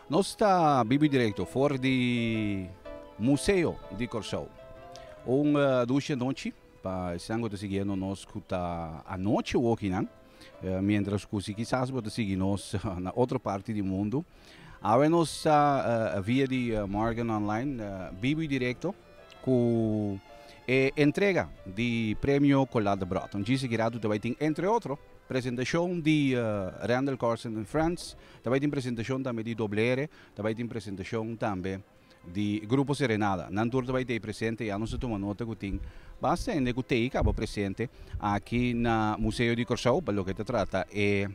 Nós está vivo direto fora do Museu de Corsão. Duas noite para sangue de seguir nós escuta a noite o aqui não, mientras que quizás pode seguir nós na outra parte do mundo. Agora nós está via de Morgan Online vivo direto com entrega de prêmio Collade de Broad. Disse que também tem entre outros apresentação de Randall Carson in France, também tem apresentação também de Doblere, também tem apresentação também de Grupo Serenada. Nantur também tem presente, e a nós tomamos nota que tem bastante que tem acaba presente aqui no Museu de Corsão, pelo que se trata é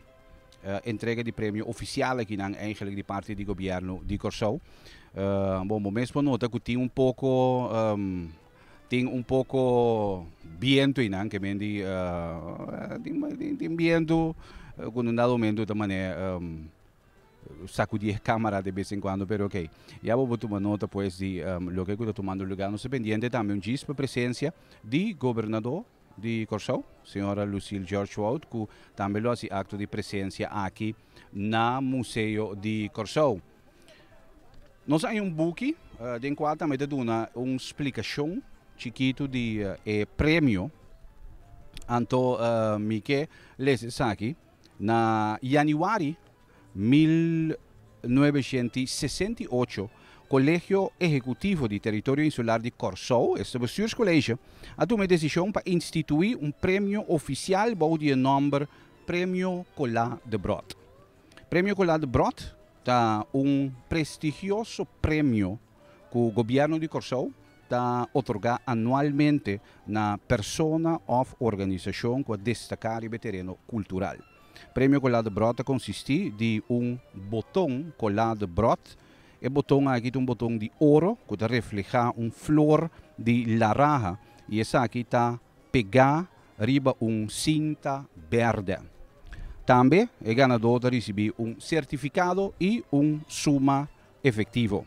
entrega de prêmio oficial aqui na eigenlijk de parte do governo de Corsão. Bom, mesmo nota que tem um pouco viento aí, que vem de viento com um dado momento também sacudir cámara de vez em quando, pero ok. Já vou tomar nota pois de lo que está tomando lugar no pendiente também um disco presença de governador de Corsão, senhora Lucille George Wout, que também faz acto de presença aqui no Museu de Corsão. Nós temos um book, de qual também dá uma explicação chiquito de prêmio. Então, Mike lê aqui, na januário 1968, Colégio Executivo de Território Insular de Corsão, este bestuurscollege, ha tomado a decisão para instituir um prêmio oficial bajo o nome Prêmio Collade de Broad. Prêmio Collade de Broad é prestigioso prêmio que o governo de Corsão otorga anualmente na persona ou organização que destacar o terreno cultural. Prêmio Collade de Broad consiste de botão Collade de Broad. O botão aqui é botão de ouro que refleja flor de laranja e essa aqui está pegada riba cinta verde. Também o ganador recebe certificado e suma efetivo.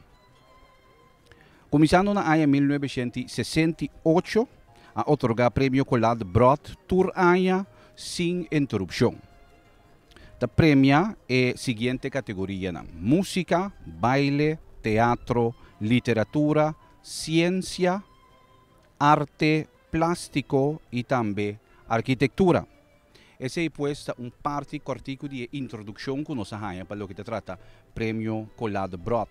Começando na ano 1968 a otorgar prêmio Collade de Broad por ano sem interrupção. A premia é a seguinte categoria: música, baile, teatro, literatura, ciência, arte, plástico e também arquitetura. Essa é puesta parte cortico de introdução que nós temos para o que se trata prêmio Collade de Broad.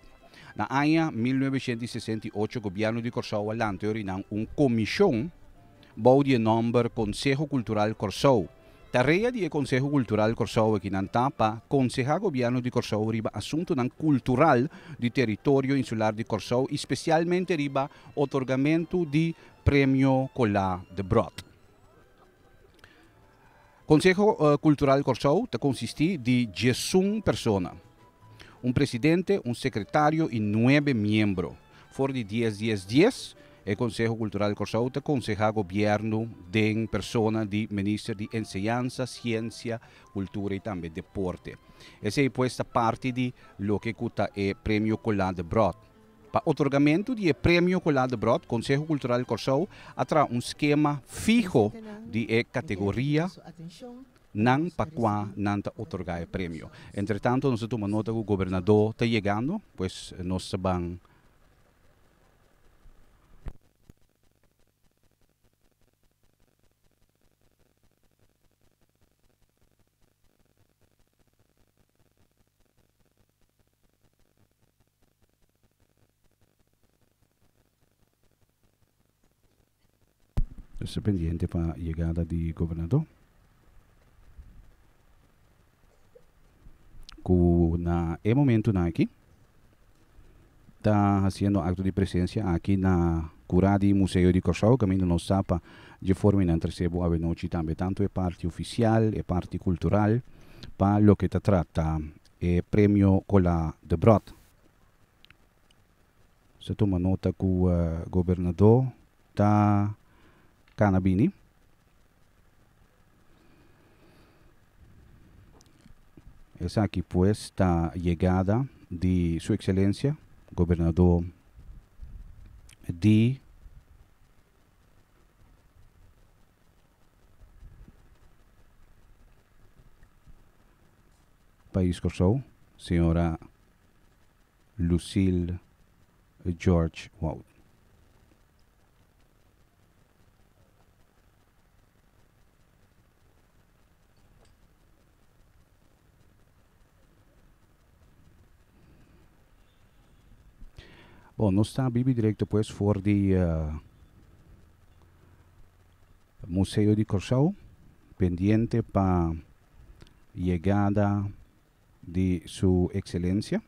Na ano 1968, o governo de Corsão lançou uma comissão bajo o nome Conselho Cultural Corsão. Tarefa do Conselho Cultural Corsão aqui na para aconselhar o governo de Corsão riba assunto cultural do território insular de Corsão, especialmente riba otorgamento de prêmio Collade de Broad. Conselho Cultural Corsão consiste de 11 pessoas, presidente, secretário e 9 membros. For de 10, o Conselho Cultural Corsão aconselha o governo de persona de Ministério de Enseñanza, Ciência, Cultura e também Deporte. Essa é esta parte de lo que é o Prêmio Collade de Broad. Para otorgamento de Prêmio Collade de Broad, o Conselho Cultural Corsão terá esquema fijo de categoria não para qual não otorgar o prêmio. Entretanto, nós tomamos nota que o governador está chegando, pois nós vamos pendiente para a chegada do governador. Que na momento aqui está fazendo acto de presença aqui na Curadi Museu de Corsão, caminho não sapa de forma não recebo a noite também tanto é parte oficial é parte cultural para lo que se trata é prêmio Collade de Broad. Se toma nota que o governador está Canabini. Essa aqui pues está chegada de Sua Excelência, governador de País Corsão, senhora Lucille George Wout. Bom, nós estamos bibi direto pues for the Museo de Corsau, pendiente para llegada de su excelencia.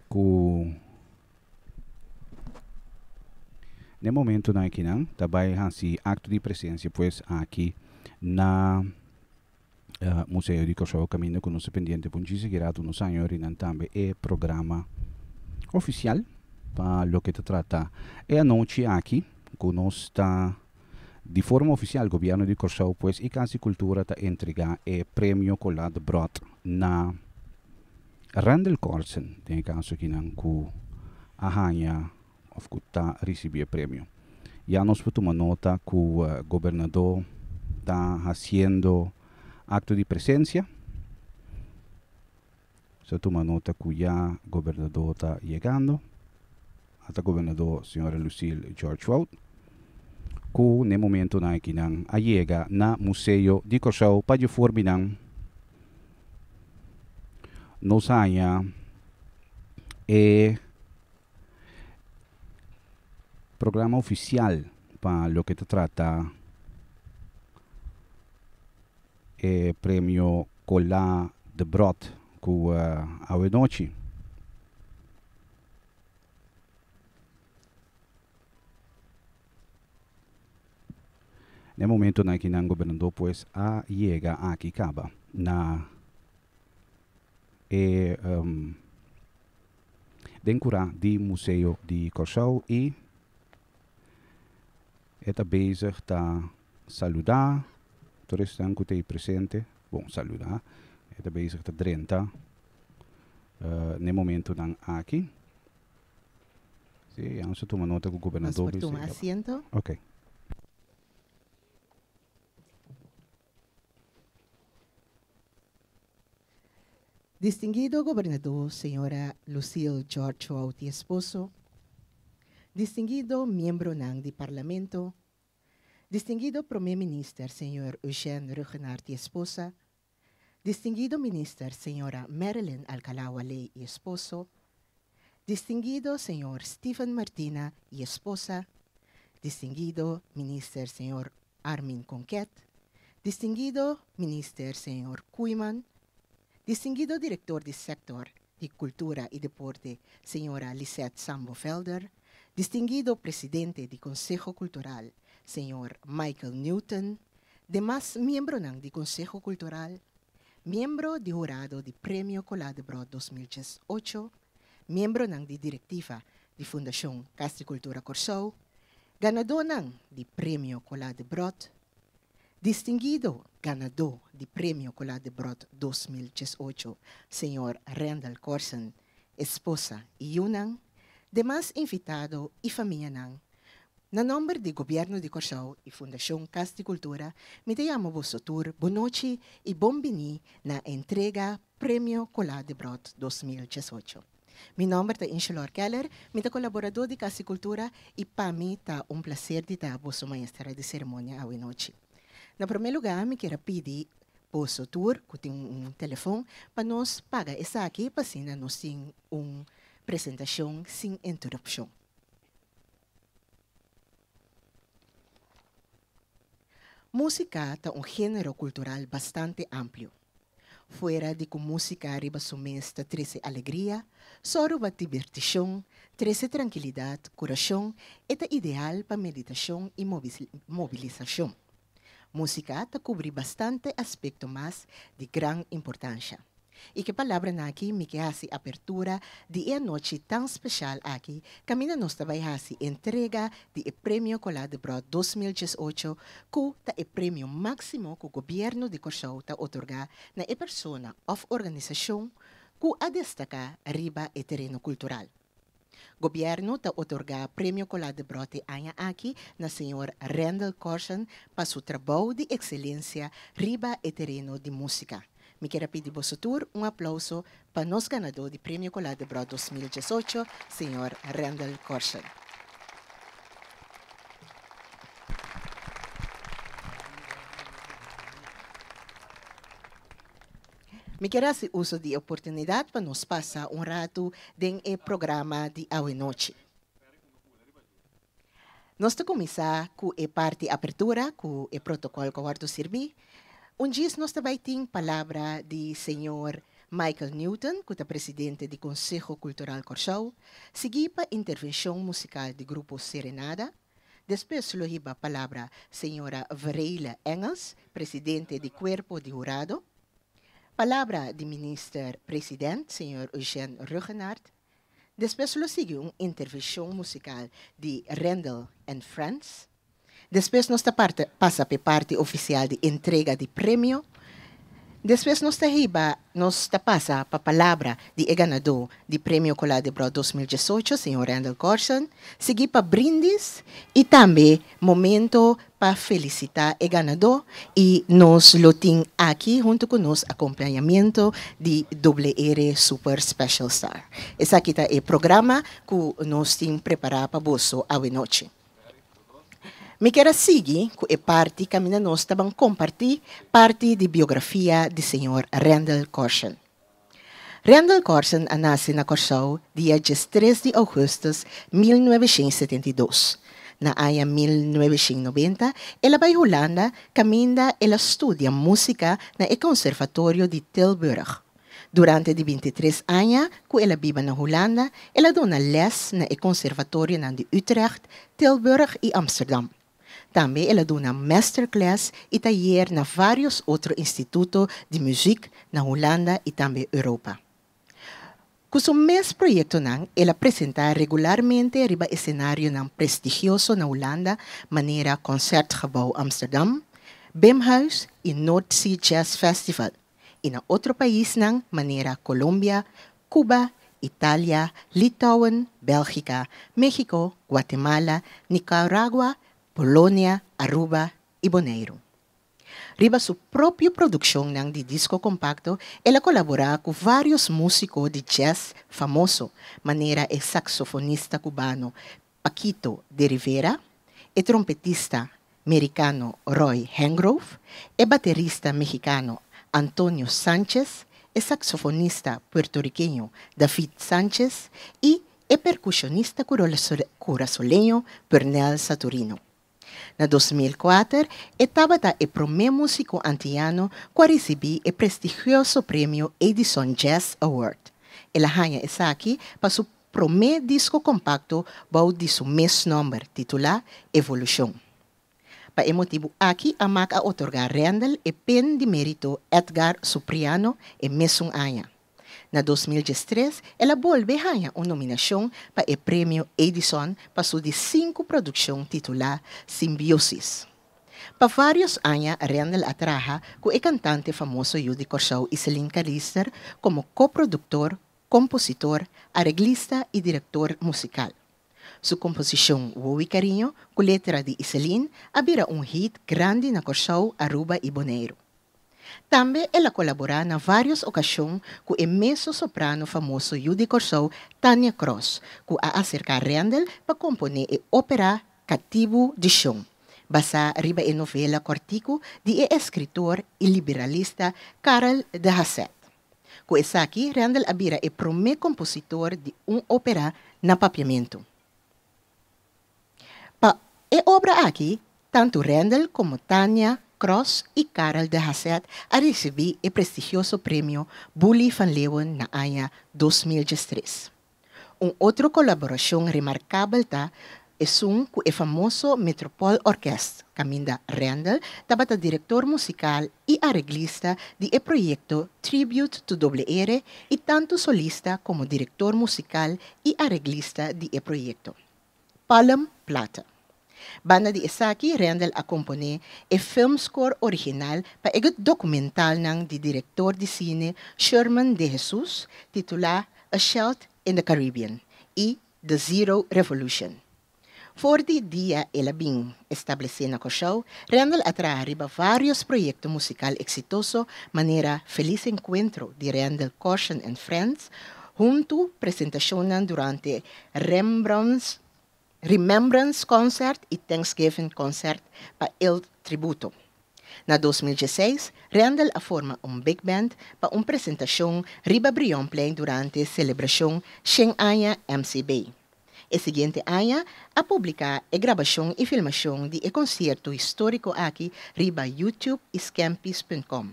Ku no momento na aqui não, também assim acto de presença pues aqui na Museo de Corsau caminho com nosso pendiente por seguirado nos anos e também é programa oficial para lo que te trata. E a noite aqui com nós está de forma oficial o governo de Corsau pues e Casa Cultura está entregar o prêmio Colade Brot na Randall Corsen, tem caso aqui não com a Hanha of que está receber prêmio. Já nós tomamos nota que o governador está fazendo acto de presença. Se toma nota que já o governador está chegando. Até o governador, senhora Lucille George Wout, que no momento na aqui não chega na Museu de Corsau para formar nos haya programa oficial para lo que te trata premio Cola de Brot que a noche. No momento na que o governador pues llega aqui acaba na dencura de Museu de Corsau e está bezig a saludar todos que estão presente. Bom, saludar. Está bezig a drenta no momento não aqui. Sim, vamos tomar nota que o governador Por tomar asiento. Ok. Distinguido gobernador, señora Lucille George Wout y esposo, distinguido miembro del Parlamento, distinguido Primer Minister, señor Eugène Rugenart y esposa, distinguido Minister, señora Marilyn Alcalá Wale y esposo, distinguido señor Stephen Martina y esposa, distinguido Minister, señor Armin Conquet, distinguido Minister, señor Kuyman, distinguido director del sector de Cultura y Deporte, señora Lisette Sambo Felder, distinguido presidente del Consejo Cultural, señor Michael Newton, demás miembros del Consejo Cultural, miembro de jurado del Premio Colade Brot 2018, miembro de directiva de Fundación Castricultura Corsau, ganador del Premio Colade Brot, distinguido ganador del Premio Colade Brot 2018, señor Randall Corsen, esposa y Yunan, demás invitado y familia Nan. Na nombre del Gobierno de Corsau y Fundación Castricultura, me llamo Vosotur, Bonochi y Bombini na entrega Premio Colade Brot 2018. Mi nombre es Inshalor Keller, mi colaborador de Castricultura y para mí está un placer de estar vosso maestra de cerimônia hoje noite. Na primeiro lugar, me quero pedir vosso tour, que tem telefone, para nós pagar essa aqui, para assim nós temos uma apresentação sem interrupção. Música é um gênero cultural bastante amplo. Fora de que música arriba sumês da treze alegria, sorba divertição, treze tranquilidade, coração, é ideal para meditação e mobilização. Música te cobre bastante aspecto más de gran importância. E que palavra na aqui me que hace apertura de a noite tão especial aqui, camina nos também hace entrega de Premio Colade Brot 2018, que é o prêmio máximo que o governo de Corsau ta otorga na persona ou organização que a destacar arriba o terreno cultural. Gobyerno ta otorga Prêmio Colar de Brote anya aqui na Sr. Randall Corson para seu trabalho de excelência riba e terreno de música. Me quero pedir vosso tour aplauso para nosso ganador de Prêmio Colar de Brote 2018, Sr. Randall Corson. Me quero fazer uso de oportunidade para nos passar rato em programa de hoje noite. Nós vamos começar com a parte de abertura, com o protocolo que eu servir. Dia nós também temos a palavra do Sr. Michael Newton, que é presidente do Conselho Cultural Corchou, seguido para a intervenção musical do grupo Serenada. Depois, a palavra a Sra. Vereila Engels, presidente do Corpo de Jurado. Palavra do Ministro-Presidente, Sr. Eugène Rugenart. Depois sigue uma intervenção musical de Randall and Friends. Depois nós passa para a parte oficial de entrega de prêmio. Depois nós passa para a palavra de ganador do Prêmio Colar de Brote 2018, Sr. Randall Corson. Seguir para brindis e também momento para felicitar o ganador e nós lo temos aqui junto com nosso acompanhamento de WR Super Special Star. Esse aqui é o programa que nós temos preparado para você hoje noite. Me quero seguir com a parte que nós vamos compartilhar parte da biografia do Sr. Randall Corson. Randall Corson nasceu na Corchou dia 13 de agosto de 1972. Na ano 1990, ela vai à Holanda, caminha ela estuda música no Conservatório de Tilburg. Durante 23 anos que ela vive na Holanda, ela dá les no Conservatório de Utrecht, Tilburg e Amsterdam. Também ela dá uma masterclass e taller na vários outros institutos de música na Holanda e também Europa. Com seu mesmo projeto, ela apresenta regularmente riba escenário prestigioso na Holanda, maneira Concertgebouw Amsterdam, Bemhuis e North Sea Jazz Festival. E na outro país, maneira Colômbia, Cuba, Itália, Litauen, Bélgica, México, Guatemala, Nicarágua, Polônia, Aruba e Bonaire. Riba sua própria produção de disco compacto, ela colabora com vários músicos de jazz famosos, maneira o saxofonista cubano Paquito de Rivera, o trompetista americano Roy Hengrove, o baterista mexicano Antonio Sánchez, o saxofonista puertorriqueño David Sánchez e o percussionista curaçoleño Pernell Saturino. Na 2004, estava o primeiro músico antiano que recebeu o prestigioso prêmio Edison Jazz Award. Ela ganha essa aqui para seu primeiro disco compacto, bao de seu mesmo nome, titulado Evolution. Para esse motivo, aqui a marca otorgar Randall o pen de mérito Edgar Cipriano e mesmo ano. Na 2013, ela volve a ganhar uma nominação para o Prêmio Edison para sua de 5 produção titulada Symbiosis. Para vários anos, Randall atraja com o cantante famoso Judy Corchou e Celine Callister como coprodutor, compositor, arreglista e diretor musical. Sua composição Wowi Carinho, com letra de Celine, abrirá hit grande na Corchou, Aruba e Bonaire. Também ela colabora em várias ocasiões com o mezzo-soprano famoso Judy Corchou, Tania Cross, que a acercar Randall para compor a ópera Cativo de Chão, baseada riba a novela Cortico de escritor e liberalista Karel de Hasselt. Com essa aqui, Randall abira o primeiro compositor de ópera na papiamento. Para a obra aqui, tanto Randall como Tania Cross e Karel de Hasselt a receber o prestigioso prêmio Bully van Leeuwen na ano 2013. Outra colaboração remarcável é com o famoso Metropole Orquestra, caminda Randall, estava diretor musical e arreglista do projeto Tribute to WR e tanto solista como diretor musical e arreglista do projeto. Palm Plata. Banda de Isaki, Randall acompanha o filmscore original para o documental do diretor de cine Sherman de Jesus, titulado A Shot in the Caribbean, e The Zero Revolution. Voor die dia elabing establecida na show, Randall atrae varios proyectos musical exitoso, manera Feliz Encuentro de Randall Caution and Friends, junto presentacionan durante Remembrance Concert y Thanksgiving Concert para el tributo. Na 2016, Randall forma big band para uma apresentação riba Brion Plain durante a celebração 100 anos MCB. E seguinte ano, a publicar a gravação e filmação de concerto histórico aqui riba YouTube e scampis.com.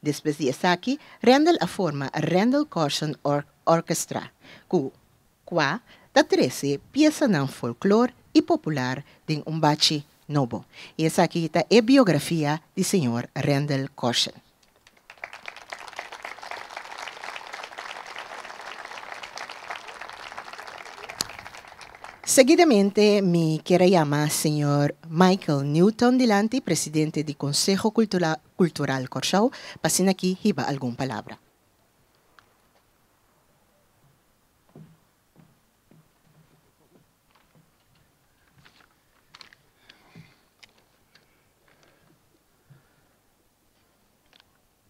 Depois de aqui, Randall forma a Randall Carson Orchestra, qua da 13 peças não folclore e popular de bachi novo. E essa aqui está a biografia do senhor Randall Carson. Seguidamente, me quero chamar senhor Michael Newton Delante, presidente do Conselho Cultural Corchao, para aqui riba alguma palavra.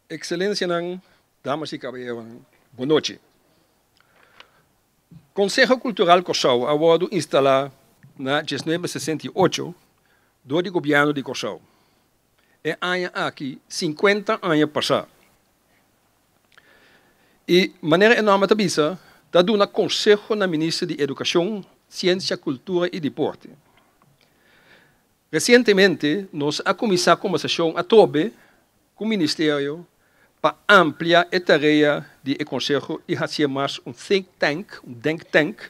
Excelência, damas e caballeros, boa noite. Conselho Cultural Corchao aguardo instalar na 1968 do governo de Corchao. É ano aqui 50 anos passados. E maneira enorme também está dando conselho na ministra de Educação, Ciência, Cultura e Deporte. Recentemente, nós a começar a conversação a tobe com o Ministério para ampliar a tarefa de Conselho e fazer mais think tank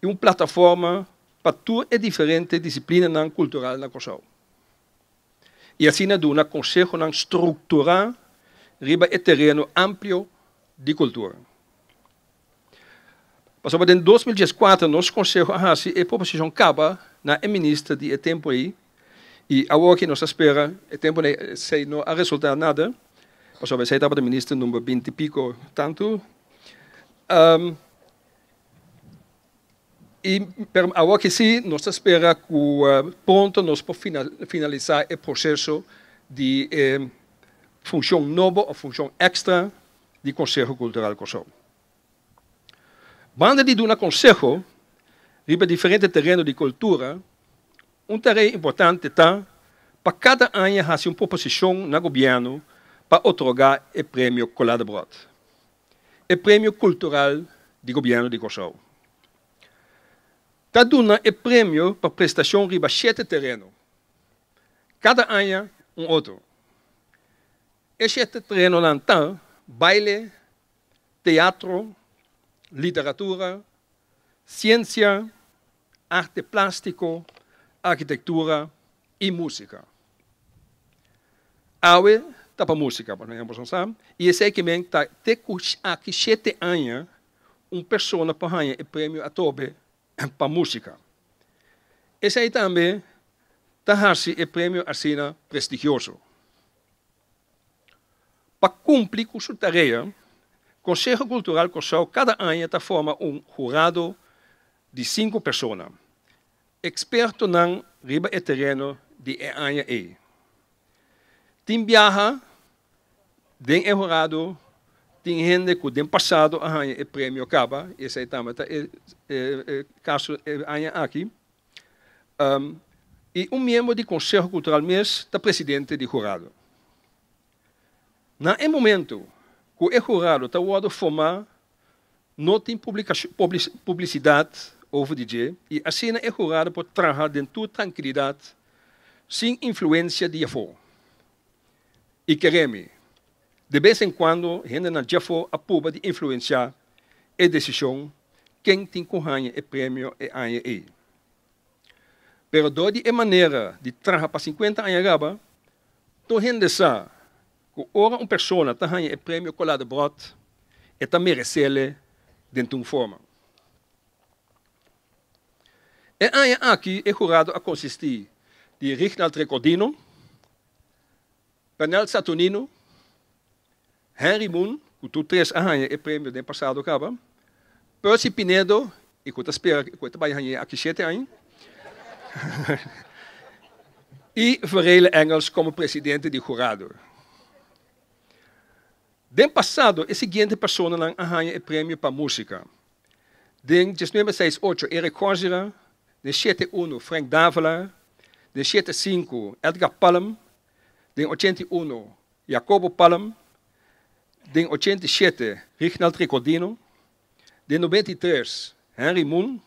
e uma plataforma para todas as diferentes disciplinas culturais na Corchao. E assim, do Conselho estruturar riba o terreno amplo de cultura. Passou em 2014, nosso Conselho fez a proposição acaba na ministra de tempo aí, e agora que nós espera, o tempo não há resultado nada. Passou vai sair da ministra número 20 e pico tanto. E agora que sim, nós espera que pronto nós podemos finalizar o processo de função nova ou função extra do Conselho Cultural Corchao. Banda de um conselho, riba diferente terreno de cultura, tarefa importante está para cada ano fazer uma proposição no governo para otorgar o prêmio Colada Brot, o prêmio cultural do governo de Corchao. Está dando o prêmio para prestação riba 7 terreno. Cada ano outro. E 7 terreno lá está baile, teatro, literatura, ciência, arte plástico, arquitetura e música. Awe tá para música, por exemplo, sabe? E esse aqui também tá aqui 7 anos pessoa para ganhar o prêmio a tobe para música. Esse aí também tá o prêmio assim prestigioso. Para cumprir com sua tarefa, o Conselho Cultural Corchao cada ano está forma jurado de 5 pessoas, experto na riba e terreno de ano e. Tem viaja, tem jurado, tem gente que tem passado a ganhar o prêmio acaba, esse aí também é caso ano aqui. E membro do Conselho Cultural mesmo está presidente do jurado. No momento que o jurado está a formar, não tem publicidade over DJ, e assim o jurado pode trabalhar dentro de tranquilidade, sem influência de aforo. E queremos, de vez em quando, a gente na Jafo aprova de influenciar a decisão quem tem que ganhar o prêmio e ganhar ele. Pero de maneira de trabalhar para 50 anos agora, a gente sabe que ora uma pessoa está ganhando o prêmio Colada Brot e está merecendo dentro de uma forma. E aqui é jurado a consistir de Reginald Recordino, Penel Saturnino, Henry Moon, que tu três ganham o prêmio do passado acaba, Percy Pinedo Ik moet spelen, ik moet bij je akkichete aan. E Varela Engels como presidente de jurado. Den passado, a seguinte pessoa lang arranha o prêmio para música. Den 1968, Eric Corsera. Den 71, Frank Davila. Den 75, Edgar Palm. Den 81, Jacobo Palm. Den 87, Reginald Ricordino. Den 93, Henry Moon.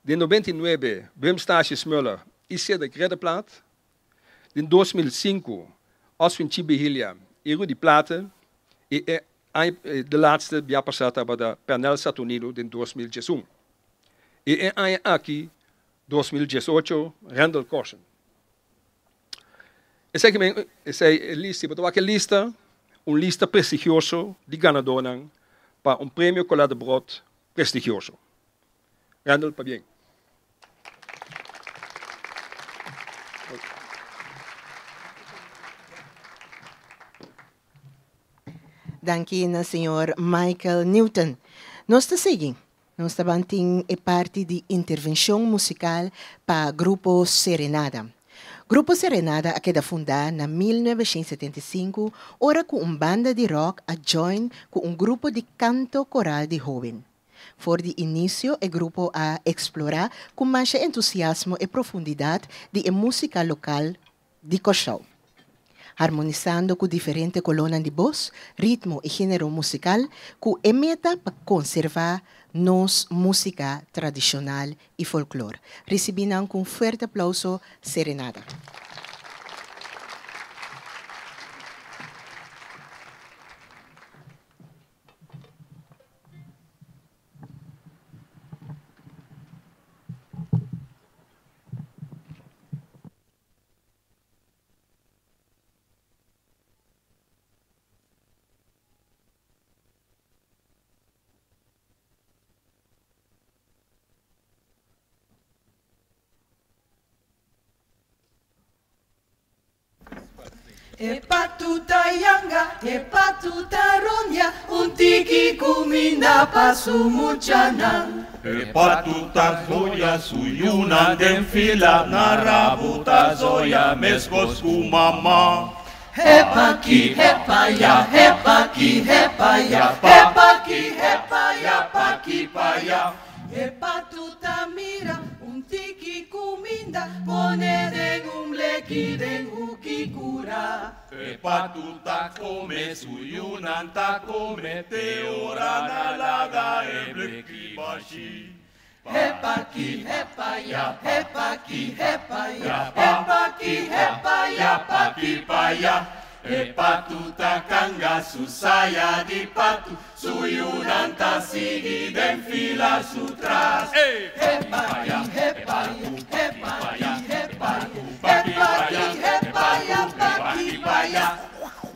Den 99, Wim Stasius Muller e Cedric Reddeplaat. Den 2005, Oswin Chibihilja e Rudy Plata. E de laatste, via passata, para Pernel Saturnino, den 2011. E aqui, 2018, Randall Corson. Essa é lista, porque é lista, lista prestigioso de ganadores para prêmio Colada Brot prestigioso. Randall, para bem. Danke na Sr. Michael Newton. Nós estamos seguindo. Nós estamos em parte de intervenção musical para o Grupo Serenada. Grupo Serenada é queda fundada em 1975, ora com uma banda de rock a join com um grupo de canto coral de jovem. For de início, o grupo a explorar com mais entusiasmo e profundidade de música local de Cochau, harmonizando com diferentes colônias de voz, ritmo e gênero musical, com a meta para conservar nossa música tradicional e folclore. Recebendo com um forte aplauso Serenada. Hepatuta yanga, hepatuta ronya, untiki kumina pasumuchanan. Hepatuta zoya suyuna denfila, narabuta zoya meskos kumama. Hepaki, hepaya, hepaki, hepaya, hepaki, hepaya, paki, paya. Hepatuta mira, untiki kuminda, pone den umleki den ukikura. Hepatuta come suyunanta come teora nalaga ebleki bashi. Hepaki, hepaya, hepaki, hepaya, hepaki, hepaya, paki, paya. Hepatuta kanga susaya di patu, suyunanta sigi den fila sutras. Hepaki, hepaya, hepaki, hepaya, hepaki, hepaya, paki, paya.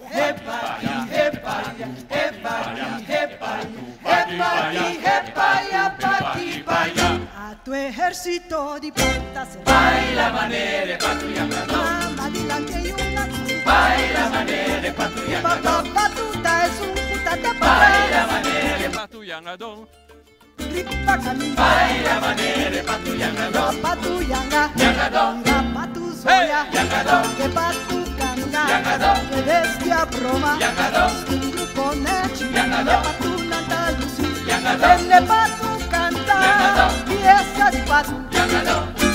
Hepaki, hepaya, hepaki, hepaya, hepaki, hepaya, paki, paya. A tu ejército de patas, Baila manere patuyanga do, adelante y una baila manere patuyanga do, papá patuta es un puta de baila patas, manere Patuyanga do, ripa caminda, baila manere patuyanga do, patu yanga, yanga do, patu soya, yanga do, que patu canga, Yangado. que bestia broma, Yangado. un grupo nechi, Yangado. de patu nanta lucy, Yangado. de patu canta, Yangado. pieza de patu. yanga do.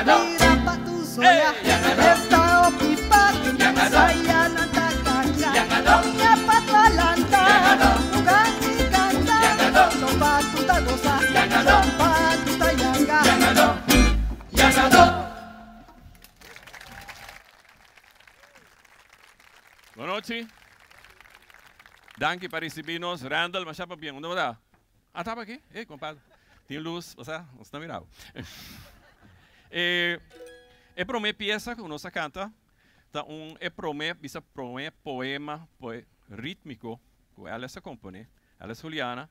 Mira pa tu soya, esta opipati, saya nanta kanya, nya patalanta, ugani kanta, sopa tu tagosa, sopa tu tayanga. Boa noite. Danke para recibirnos. Randall, mas chapa bem. Onde vai? Ah, estava aqui? Ei, compadre. Tem luz, você está mirando. É para uma peça que nós canta. É para uma poema rítmico que ela se compõe. Ela é Juliana.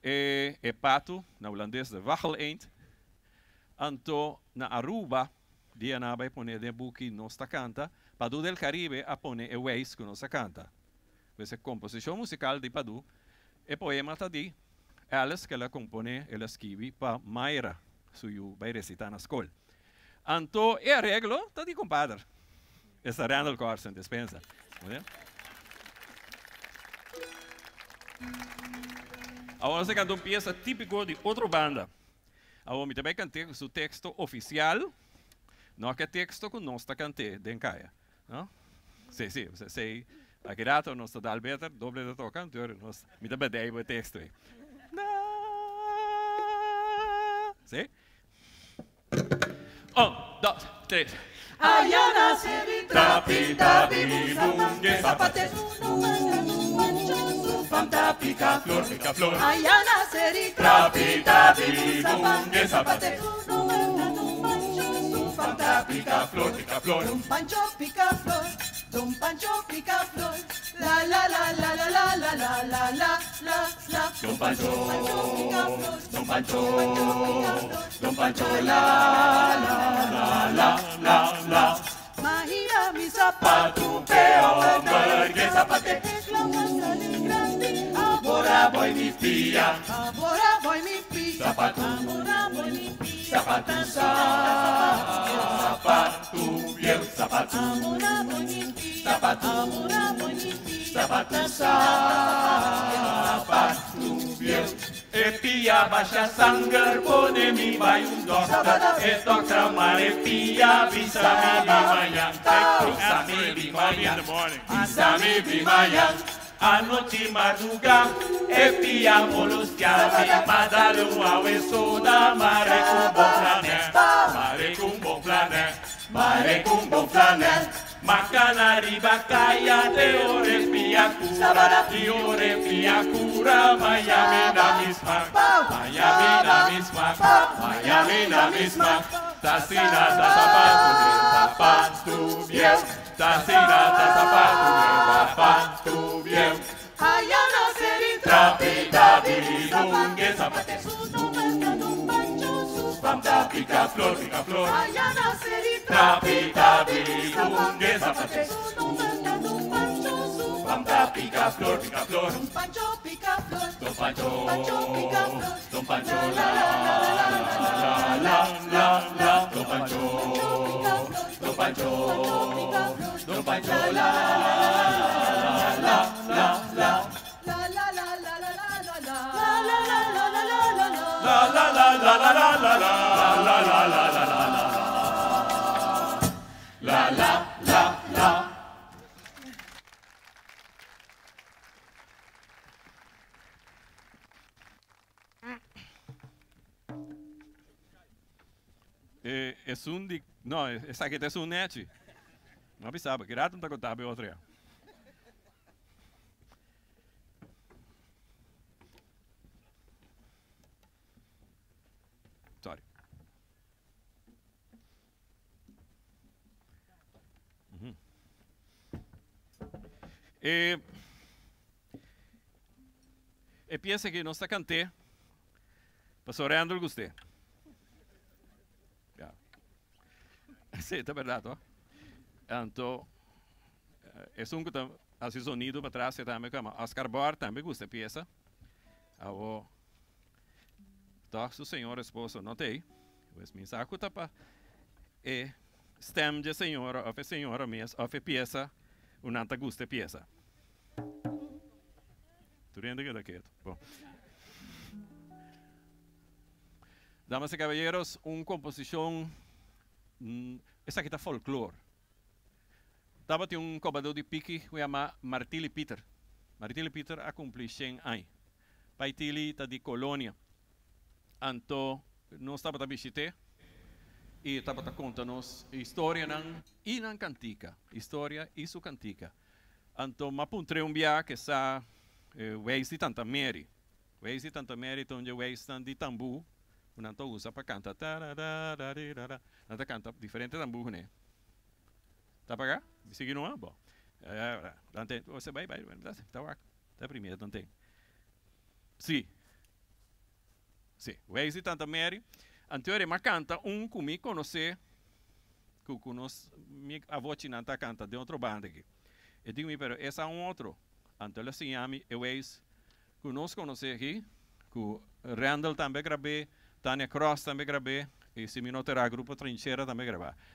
É pato, na holandês, de Wachel Eend. Anto, na Aruba, dia na vai poner de buque nós canta. Padu del Caribe a pone e Waze que nós canta. Essa composição musical de Padu é poema tadi. Elas que ela compõe, ela escreve para Mayra, suyo vai recitar na escola. Anto e arreglo tadi compadre. Essa Randall Carson dispensa. Agora você canta uma peça típica de outra banda. Agora me também cantei o texto oficial, não que texto que nós cantei dentro caia. No? Sim, você sei, aqui dato nós dá beter, doble de tocan, nós me dá bem o texto. Sim? 1, 2, 3. Ayana seri trapi trapi bunge zapate Fanta pica flor. Ayana seri Trapi trapi bunge zapate. Fanta pica flor. Don Pancho pica flor, Don Pancho pica flor. La la la la la la la la la la la. Don Pancho pica flor, Don Pancho la. Mahia mi zapato, Peo mergue zapate. Ahora Voy mi pilla. Ahora voy mi pizza. Zapato. Ahora voy mi pizza. Zapato viejo. Zapato. Ahora voy mi pizza. Zapato. Ahora voy mi pizza. Zapato viejo. E pia baixa sangue, pone mi vai un doctor. E doctor mare pia, visa mi manhã. Visa mi manhã. Visa mi manhã. A noite madruga, e pia moloschiami, ma dare un aue soda, mare con bon flaner. Mare con bon flaner. Mare con bon flaner. Macana riba caia, te ore pia cura, te ore pia cura, Miami na misma, Miami na misma, Miami na misma. Tassina da sapato viejo, tassina da sapato viejo. Ayana seri Trapi bunge zapate. Fanta pica flor. Ayana seri Trapi bunge zapate. Fanta pica flor. Don Pancho pica flor, Don Pancho pica flor. Don Pancho la. Don Pancho la. Es un no, esa que es un net. No pensaba que era tanta contaba otra. Sorry. Piensa que no está canté, pastoreando el guste. Sí, es verdad, ¿no? Entonces, es un que hace sonido para atrás, también como Oscar Bar, también gusta pieza. Ahora, todo su señor esposo no te hay, pues mi saco tapa, stem de señora, o señora mía, o pieza, una te gusta pieza. ¿Tú entiendes que es esto? Damas y caballeros, una composición essa aqui tá folclore. Tava tinha um cobrador de pique que chama Martili Peter. Martili Peter a cumprir 100 anos. Paitili tá de colônia. Anto nós estava a visitar e estava contando-nos história e não cantica. História e sua cantica. Anto mapuntre um dia que sa Weis de Tanta Mary. Weis de Tanta Mary, onde Weis estão de tambu. Não usa para cantar. Não canta diferente tambu, né? Tá para cá? Seguir não é bom. Você vai, tá primeiro, não tem. Sim. Sim. Weis de Tanta Mary. Anterior ma canta que me conhece, que conosco, minha avó tinha canta de outra banda aqui. Eu digo, pero essa é outro. Então, ele se chama Weis, que nós conhecemos aqui, que Randall também gravei, Tânia Cross também gravei, e se me notará, grupo Trincheira também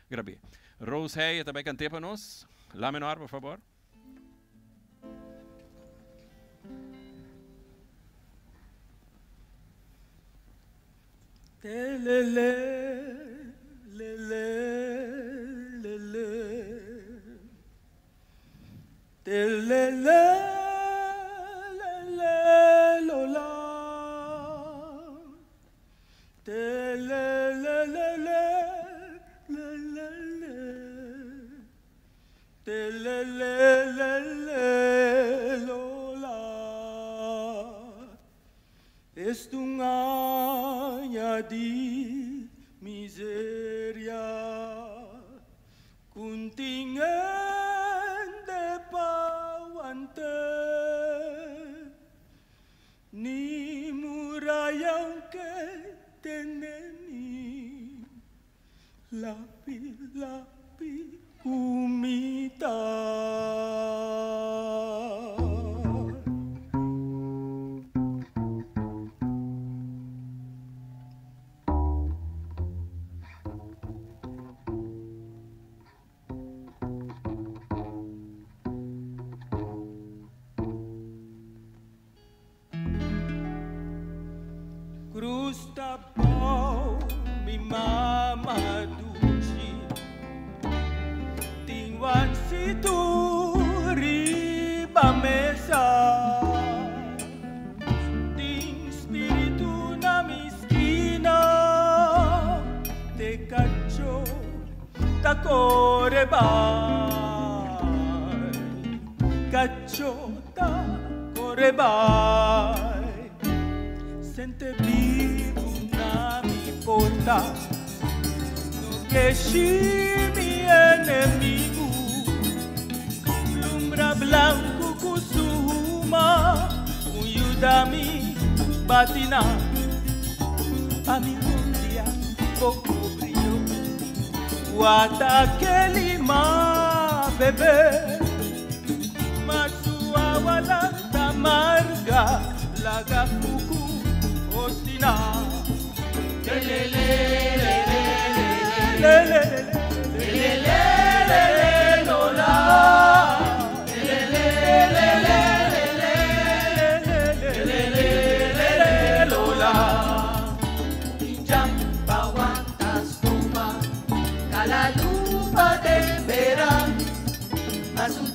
gravei. Rose Hay também cantei para nós. Lá menor, por favor. Lele, lele, lele, lele, lele, lola, lele, lele, lele, lele, lola, es un di miseria, kuntingin de pawante, ni murayang que teneni, lapi kumita. Tapau mi mama duci tingwan situ riba mesa ting spiritu na miskina te cacho ta corebai cacho ta corebai sente vivo porta no que mi enemigo lumbra blanco kusuma ayúdame batina a mi dia poco brillo guata que lima bebé masua wala tamarga laga fuku ostina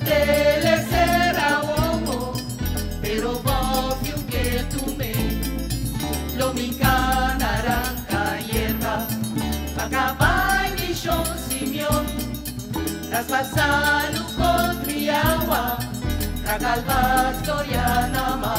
Tele será homo, pero obvio que tú me lo mi canarán hierba, Pacabay ni Shon Simeón, Raspasalu con Triagua, Ragalbas Torianama,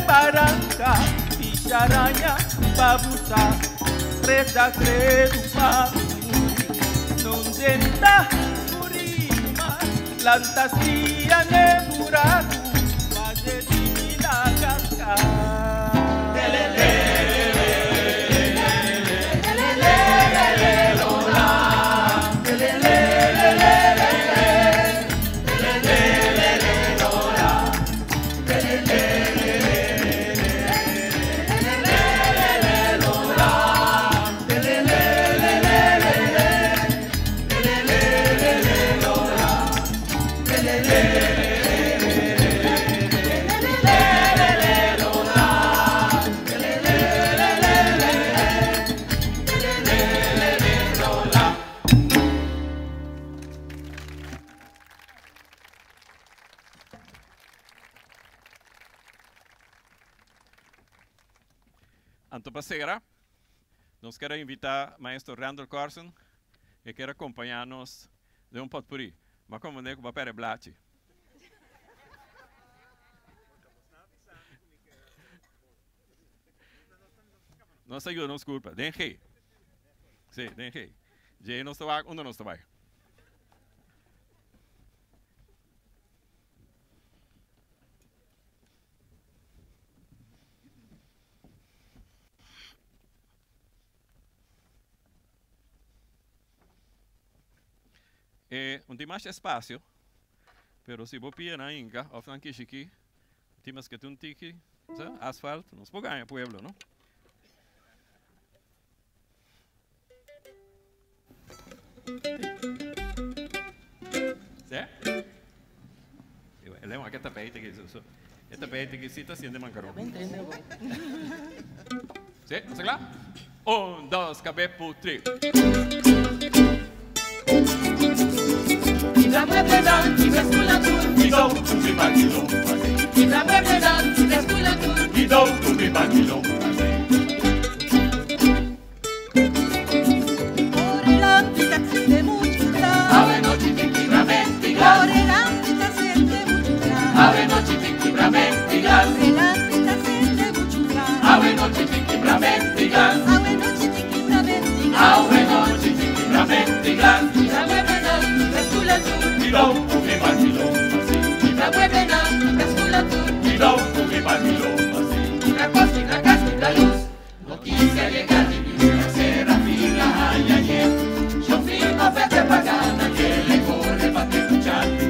Barranca, Picharaña, Babusa, Presa Credupa, Nondenta, Urima, Lantasia, Neburagu, Valle de la Casca. Antopacera, nos quero invitar o maestro Randall Carson, que quer acompanhar-nos de um potpourri. Mas como é que vai para Blati? Não saiu, não desculpa. Dengue. Sim, dengue. Já não está onde não está vai. Não tem mais espaço, mas se você na Inca, ou na Kishiki, temos que ter um tique, asfalto, nos pode ganhar pueblo, não? Certo? Eu lembro que esta peita que se está sendo mancarão. Certo? Vamos lá? 1, 2, cabepo, 3. Ibrahim Bedan, Ibrahim Guidou, tubi bagilou, Ibrahim Bedan, Ibrahim guidou, tubi bagilou. Orelante siente mucho gran. Ave noche tinquibramenti gas. Orelante siente mucho gran. Ave noche tinquibramenti gas. Orelante siente mucho gran. Ave noche tinquibramenti gas. Ave noche tinquibramenti gas. Ave noche tinquibramenti gas. Ibrahim Bedan, Ibrahim Guidou, tubi bagilou, Ibrahim Bedan, Ibrahim guidou, tubi bagilou. Una cosa y una casa y una luz. Noticia llega de mi vida, Serafina hay ayer. Yo firmo fe pagana que le corre para que escucharte.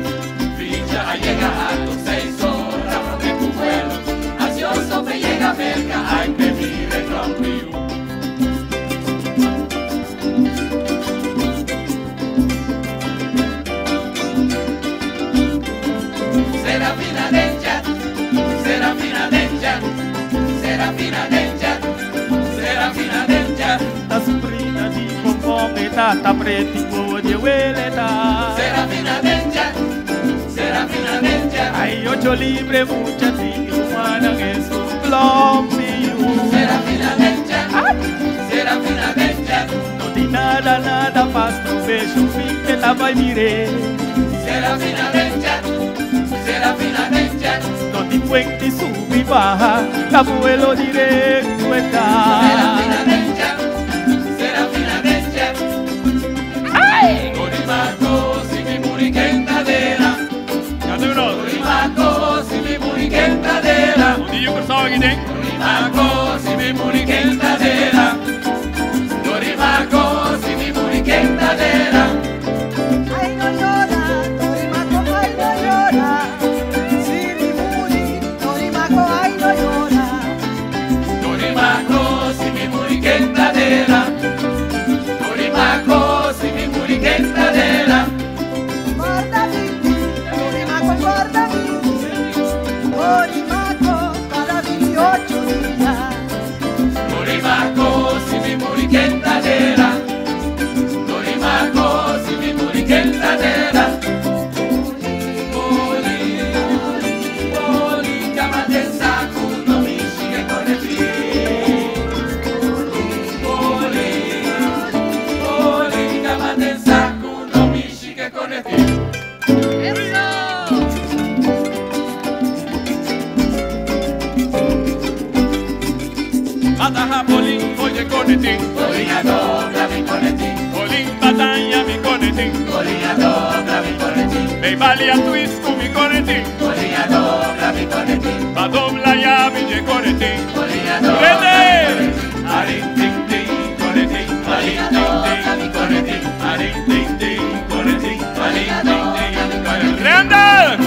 Ficha llega a tus 6 horas, rompe tu vuelo. Ansioso me llega cerca, ay me mire conmigo. Serafina Denja, Serafina Denja, Serafina Denja, Serafina Denja, Ta sobrina di conforme tata pretico de hueleta. Serafina Denja, Serafina Denja, Ay, 8 libre, mucha tigre humana que es un plomio. Serafina Denja, Serafina Denja, No di nada, nada, faz provecho, fin que la vai mire. Serafina Denja, Serafina Denja, No di puente, sube y baja, abuelo directo está. Serafina Denja, Serafina Denja, Gorimaco, si mi muriquentadera, Gorimaco, si mi muriquentadera, Um dia eu gostava aqui dentro. Gorimaco, si mi muriquentadera, Gorimaco, si mi muriquentadera. Ay, no llora, Torimaco, ay, no llora. Si mi muri, Torimaco, ay, no llora. Gorimaco, si mi muriquentadera, Gorimaco, si mi muriquentadera. Guarda Vivi, Torimaco, guarda Vivi. Torimaco, para 28 días. Gorimaco, si mi muriquentadera, Gorimaco, si mi muriquentadera. Boli, camatenza, no mi sigue con el pie. Boli, camatenza, no mi sigue con el pie. Mataha boling, oye conetín. Bolinha dobra mi conetín, Boling, batalla, mi conetín. bolinha dobra mi conetín, Me vale a twist con mi conetín. bolinha dobra mi conetín, Va dobla ya, mi conetín. bolinha dobra mi ¡Vete! conetín. Arin, ting, ting, conetín, arin, ting, ting, conetín, arin, ting, ting, conetín, arin, ting, ting, conetín. ¡Randall!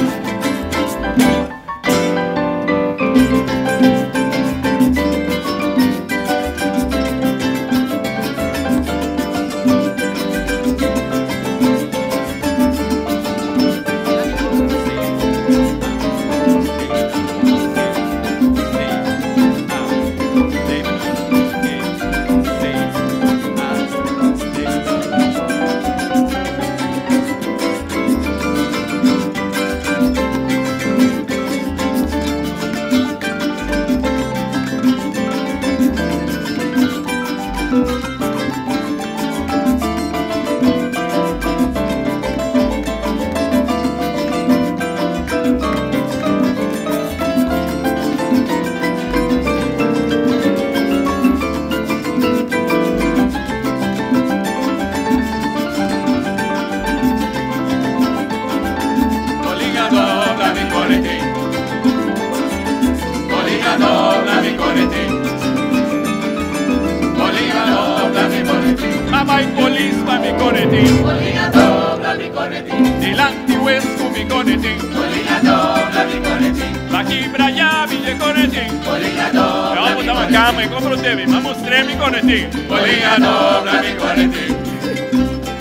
vai polis pa mi conetin. Polina dobra mi conetín. Dilanti huesco mi conetin. Polina dobra mi conetín. La quibra ya mi conetin. Polina dobra Vamos a la cama y compro TV, vamos tres mi conetin. Polina dobra mi conetín.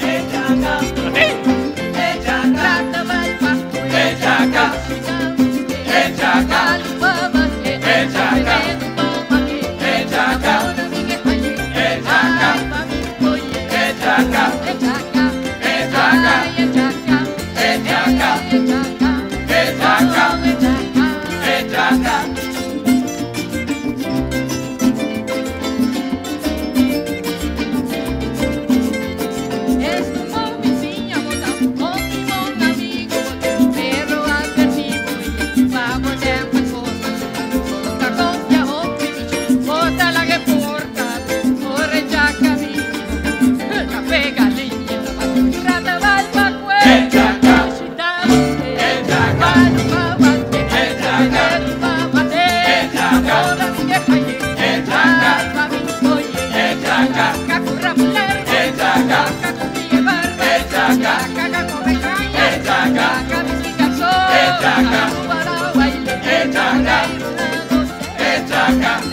Echaca,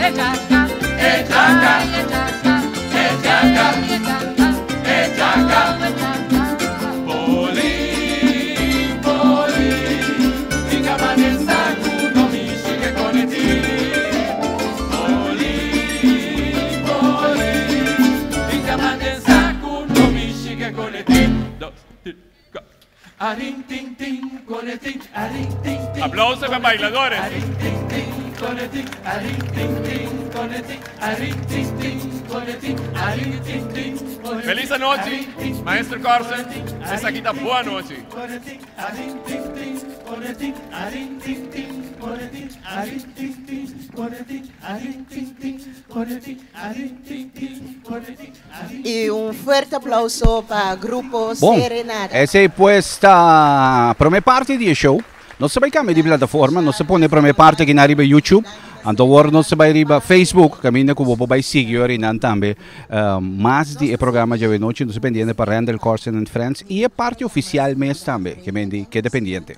echaca, echaca, echaca, Aplausos para bailadores. Feliz noche, Maestro Carson. Esa quita buena noche. Y un fuerte aplauso para Grupo Bom, Serenata. essa é questa prima parte do show. Não se vai cambiar de plataforma, não se põe a primeira parte aqui na riba YouTube. Agora não se vai riba Facebook, caminha com o vai seguir e não também. Mas de programa de noite, não se pendente para Randall Corson and Friends e a parte oficial mesmo também, que é dependente.